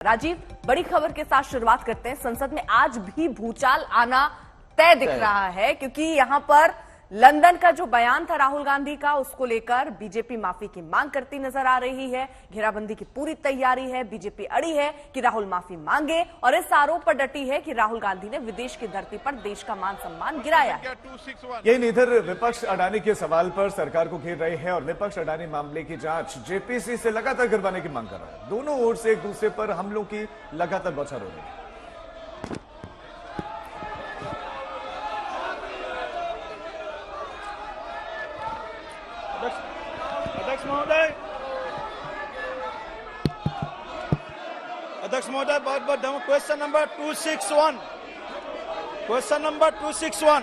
राजीव, बड़ी खबर के साथ शुरुआत करते हैं। संसद में आज भी भूचाल आना तय दिख रहा है, क्योंकि यहां पर लंदन का जो बयान था राहुल गांधी का, उसको लेकर बीजेपी माफी की मांग करती नजर आ रही है। घेराबंदी की पूरी तैयारी है। बीजेपी अड़ी है कि राहुल माफी मांगे और इस आरोप पर डटी है कि राहुल गांधी ने विदेश की धरती पर देश का मान सम्मान गिराया है। यही इधर विपक्ष अडानी के सवाल पर सरकार को घेर रहे हैं और विपक्ष अडानी मामले की जांच जेपीसी से लगातार करवाने की मांग कर रहा है। दोनों ओर से एक दूसरे पर हमलों की लगातार बौछार हो रही है। अध्यक्ष महोदय, बहुत बहुत धन्यवाद। Question number 261, question number 261।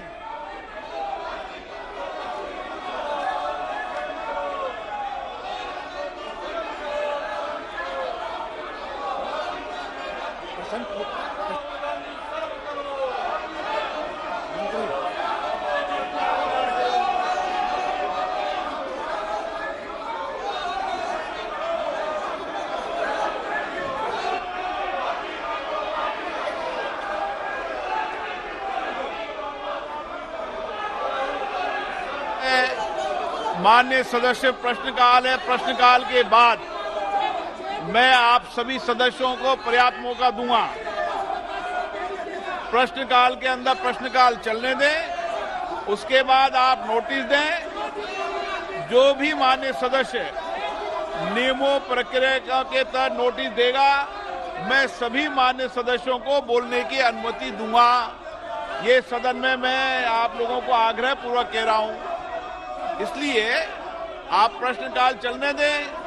माननीय सदस्य प्रश्नकाल है। प्रश्नकाल के बाद मैं आप सभी सदस्यों को पर्याप्त मौका दूंगा। प्रश्नकाल के अंदर प्रश्नकाल चलने दें, उसके बाद आप नोटिस दें। जो भी माननीय सदस्य नियमों प्रक्रिया के तहत नोटिस देगा, मैं सभी माननीय सदस्यों को बोलने की अनुमति दूंगा। ये सदन में मैं आप लोगों को आग्रह पूर्वक कह रहा हूं, इसलिए आप प्रश्नकाल चलने दें।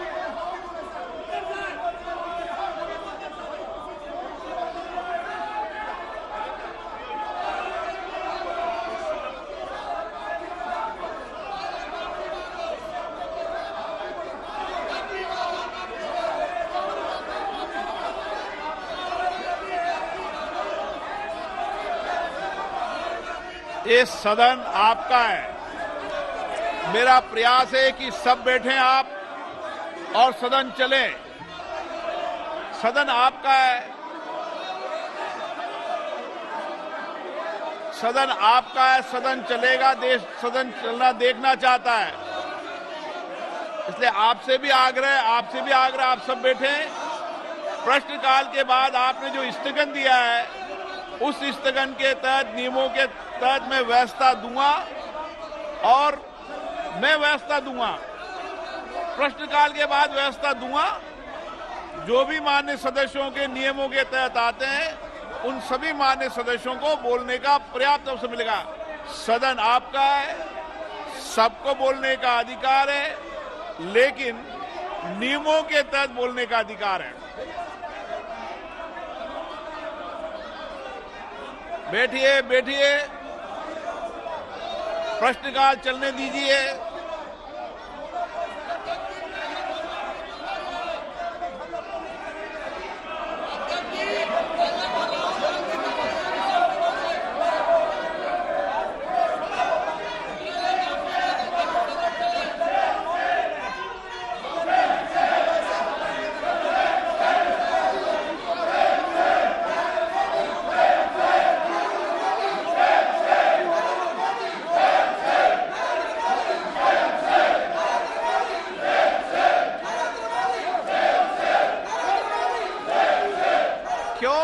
ये सदन आपका है। मेरा प्रयास है कि सब बैठें आप और सदन चले। सदन आपका है, सदन आपका है, सदन चलेगा। देश सदन चलना देखना चाहता है, इसलिए आपसे भी आग्रह, आप सब बैठें। प्रश्नकाल के बाद आपने जो स्थगन दिया है, उस स्थगन के तहत, नियमों के तहत मैं व्यवस्था दूंगा और मैं व्यवस्था दूंगा। प्रश्नकाल के बाद व्यवस्था दूंगा। जो भी माननीय सदस्यों के नियमों के तहत आते हैं, उन सभी माननीय सदस्यों को बोलने का पर्याप्त अवसर मिलेगा। सदन आपका है, सबको बोलने का अधिकार है, लेकिन नियमों के तहत बोलने का अधिकार है। बैठिए, बैठिए, प्रश्नकाल चलने दीजिए।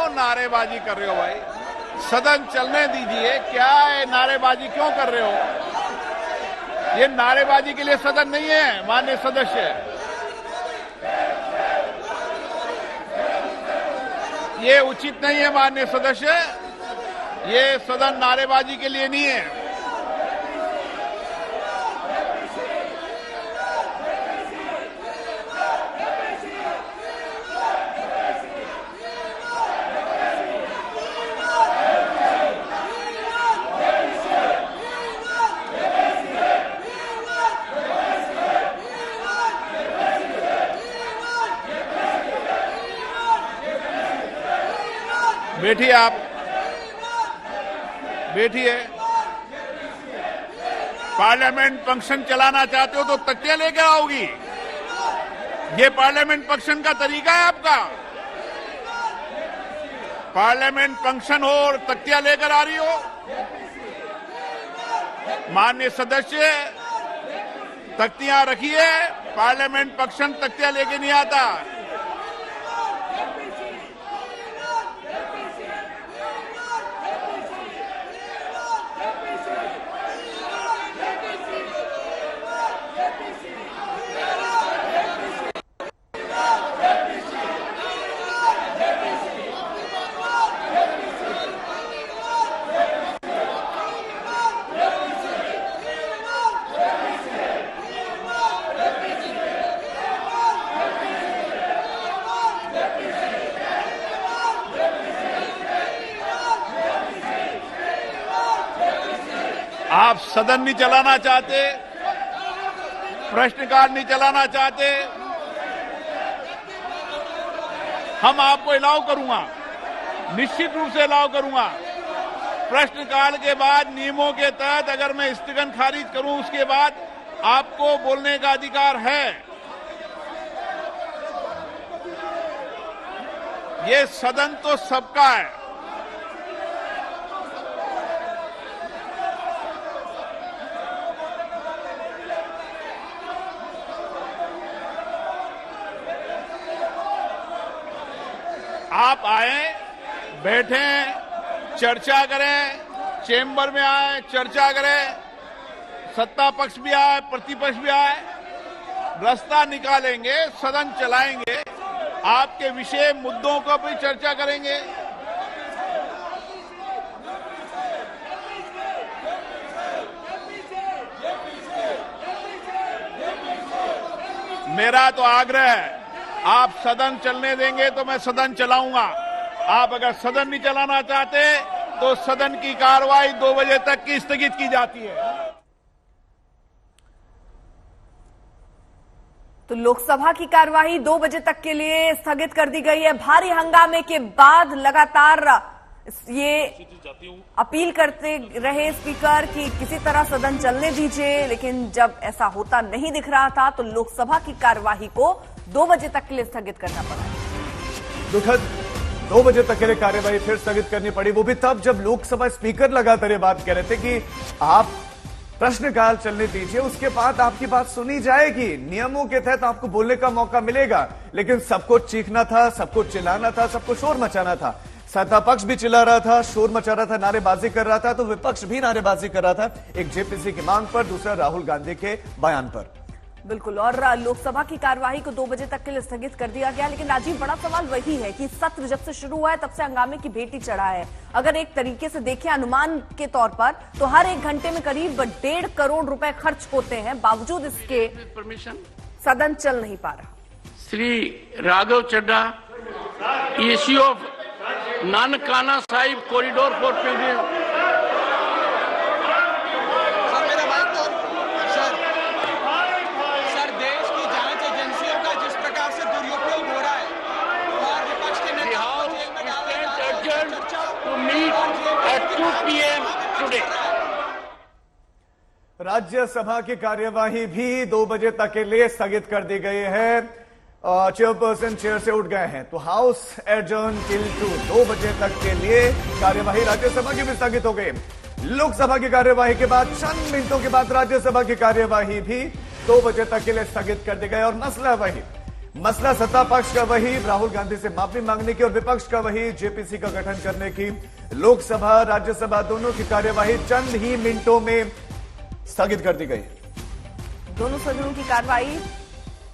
नारेबाजी कर रहे हो भाई? सदन चलने दीजिए। क्या है, नारेबाजी क्यों कर रहे हो? ये नारेबाजी के लिए सदन नहीं है माननीय सदस्य। ये उचित नहीं है माननीय सदस्य। ये सदन नारेबाजी के लिए नहीं है। बैठिए, आप बैठिए। पार्लियामेंट फंक्शन चलाना चाहते हो तो तकिया लेकर आओगी। ये पार्लियामेंट फंक्शन का तरीका है आपका? पार्लियामेंट फंक्शन हो और तख्तियां लेकर आ रही हो। माननीय सदस्य, तख्तियां रखिए, पार्लियामेंट फंक्शन तख्तियां लेके नहीं आता। आप सदन नहीं चलाना चाहते, प्रश्नकाल नहीं चलाना चाहते, हम आपको अलाउ करूंगा, निश्चित रूप से अलाउ करूंगा। प्रश्नकाल के बाद नियमों के तहत अगर मैं स्थगन खारिज करूं, उसके बाद आपको बोलने का अधिकार है। ये सदन तो सबका है। आप आए, बैठें, चर्चा करें, चेंबर में आए, चर्चा करें, सत्ता पक्ष भी आए, प्रतिपक्ष भी आए, रास्ता निकालेंगे, सदन चलाएंगे, आपके विषय मुद्दों को भी चर्चा करेंगे। मेरा तो आग्रह है, आप सदन चलने देंगे तो मैं सदन चलाऊंगा। आप अगर सदन नहीं चलाना चाहते तो सदन की कार्रवाई 2 बजे तक की स्थगित की जाती है। तो लोकसभा की कार्यवाही 2 बजे तक के लिए स्थगित कर दी गई है। भारी हंगामे के बाद लगातार ये अपील करते रहे स्पीकर कि किसी तरह सदन चलने दीजिए, लेकिन जब ऐसा होता नहीं दिख रहा था तो लोकसभा की कार्यवाही को 2 बजे तक के लिए स्थगित करना पड़ा। दुखद 2 बजे तक के लिए कार्यवाही फिर स्थगित करनी पड़ी, वो भी तब जब लोकसभा स्पीकर लगातार ये बात कह रहे थे कि आप प्रश्नकाल चलने दीजिए, उसके बाद आपकी बात सुनी जाएगी, नियमों के तहत आपको बोलने का मौका मिलेगा। लेकिन सबको चीखना था, सबको चिल्लाना था, सबको शोर मचाना था। सत्ता पक्ष भी चिल्ला रहा था, शोर मचा रहा था, नारेबाजी कर रहा था, तो विपक्ष भी नारेबाजी कर रहा था, एक जेपीसी की मांग पर, दूसरा राहुल गांधी के बयान पर। बिल्कुल, और लोकसभा की कार्यवाही को 2 बजे तक के लिए स्थगित कर दिया गया। लेकिन राजीव, बड़ा सवाल वही है कि सत्र जब से शुरू हुआ है तब से हंगामे की भेंट ही चढ़ा है। अगर एक तरीके से देखें अनुमान के तौर पर, तो हर 1 घंटे में करीब 1.5 करोड़ रुपए खर्च होते हैं, बावजूद इसके सदन चल नहीं पा रहा। Shri Raghav Chadha, issue of Nankana Sahib corridor for pilgrim. Sir, देश की जांच एजेंसियों का जिस प्रकार से दुरुपयोग हो रहा है और विपक्ष के नेताओं को जेल में डाला जा रहा है, चर्चा to meet at 2 PM today. Rajya Sabha की कार्यवाही भी 2 बजे तक के लिए स्थगित कर दी गई है। चेयरपर्सन चेयर से उठ गए हैं, तो हाउस एडजर्न टिल 2 बजे तक के लिए कार्यवाही राज्यसभा की भी स्थगित हो गई। लोकसभा की कार्यवाही के बाद चंद मिनटों के बाद राज्यसभा की कार्यवाही भी 2 बजे तक के लिए स्थगित कर दी गई। और मसला वही, मसला सत्ता पक्ष का वही, राहुल गांधी से माफी मांगने की, और विपक्ष का वही, जेपीसी का गठन करने की। लोकसभा राज्यसभा दोनों की कार्यवाही चंद ही मिनटों में स्थगित कर दी गई। दोनों सदनों की कार्यवाही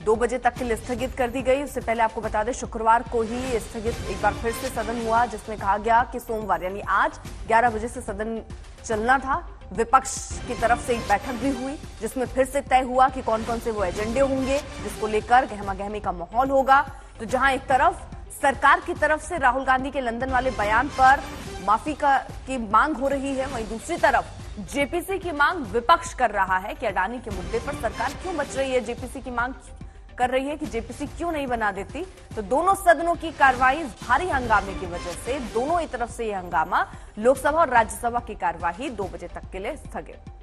2 बजे तक के लिए स्थगित कर दी गई। उससे पहले आपको बता दें, शुक्रवार को ही स्थगित एक बार फिर से सदन हुआ, जिसमें कहा गया कि सोमवार यानी आज 11 बजे से सदन चलना था। विपक्ष की तरफ से एक बैठक भी हुई, जिसमें फिर से तय हुआ कि कौन कौन से वो एजेंडे होंगे, जिसको लेकर गहमा गहमी का माहौल होगा। तो जहां एक तरफ सरकार की तरफ से राहुल गांधी के लंदन वाले बयान पर माफी की मांग हो रही है, वहीं दूसरी तरफ जेपीसी की मांग विपक्ष कर रहा है कि अडानी के मुद्दे पर सरकार क्यों बच रही है, जेपीसी की मांग कर रही है कि जेपीसी क्यों नहीं बना देती। तो दोनों सदनों की कार्यवाही भारी हंगामे की वजह से, दोनों ही तरफ से यह हंगामा, लोकसभा और राज्यसभा की कार्यवाही 2 बजे तक के लिए स्थगित।